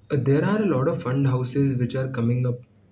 There are a lot of fund houses which are coming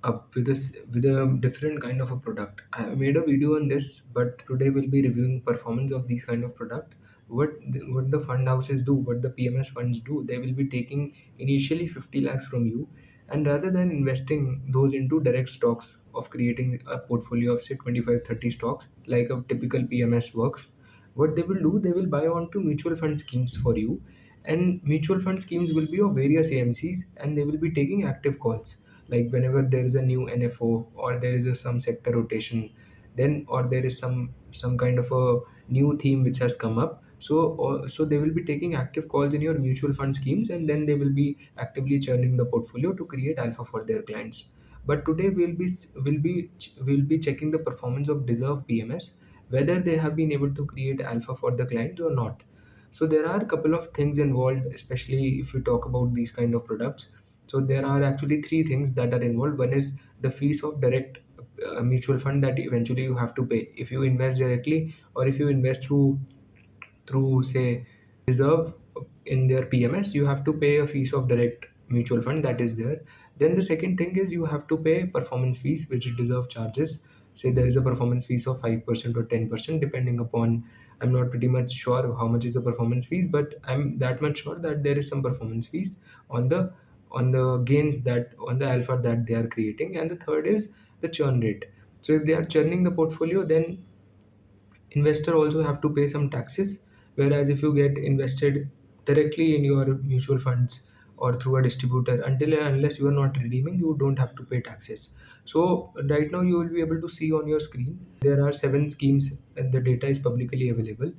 up with this with a different kind of a product. I made a video on this, but today we'll be reviewing performance of these kind of product. What the fund houses do, what the PMS funds do, they will be taking initially 50 lakhs from you, and rather than investing those into direct stocks of creating a portfolio of say 25-30 stocks like a typical PMS works, what they will do, they will buy onto mutual fund schemes for you, and mutual fund schemes will be of various AMCs, and they will be taking active calls like whenever there is a new NFO or there is some sector rotation, then or there is some kind of a new theme which has come up. So they will be taking active calls in your mutual fund schemes, and then they will be actively churning the portfolio to create alpha for their clients. But today we'll be checking the performance of Dezerv PMS, whether they have been able to create alpha for the clients or not. So there are a couple of things involved, especially if we talk about these kind of products. So there are actually three things that are involved. One is the fees of direct mutual fund that eventually you have to pay if you invest directly, or if you invest through say reserve in their PMS, you have to pay a fees of direct mutual fund that is there. Then the second thing is you have to pay performance fees which Deserve charges. Say there is a performance fees of 5% or 10% depending upon, I'm not pretty much sure how much is the performance fees, but I'm that much sure that there is some performance fees on the gains, that on the alpha that they are creating. And the third is the churn rate. So if they are churning the portfolio, then investor also have to pay some taxes, whereas if you get invested directly in your mutual funds or through a distributor, until and unless you are not redeeming, you don't have to pay taxes. So right now you will be able to see on your screen there are 7 schemes and the data is publicly available.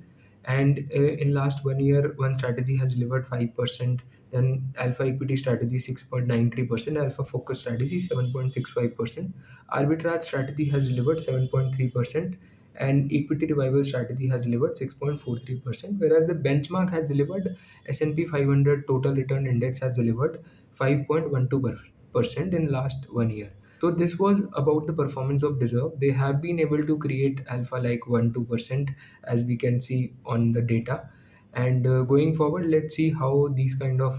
And in last 1 year, one strategy has delivered 5%, then alpha equity strategy 6.93%, alpha focus strategy 7.65%, arbitrage strategy has delivered 7.3%, and equity revival strategy has delivered 6.43%, whereas the benchmark has delivered, S&P 500 total return index has delivered 5.12% in last 1 year. So this was about the performance of Deserve. They have been able to create alpha like 1-2% as we can see on the data. And going forward, let's see how these kind of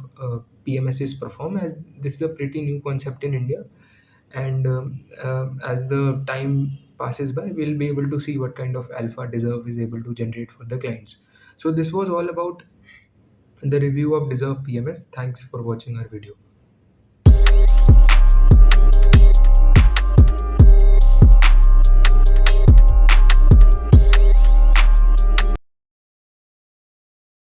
PMSs perform, as this is a pretty new concept in India. And as the time passes by, we'll be able to see what kind of alpha Deserve is able to generate for the clients. So this was all about the review of Deserve PMS. Thanks for watching our video.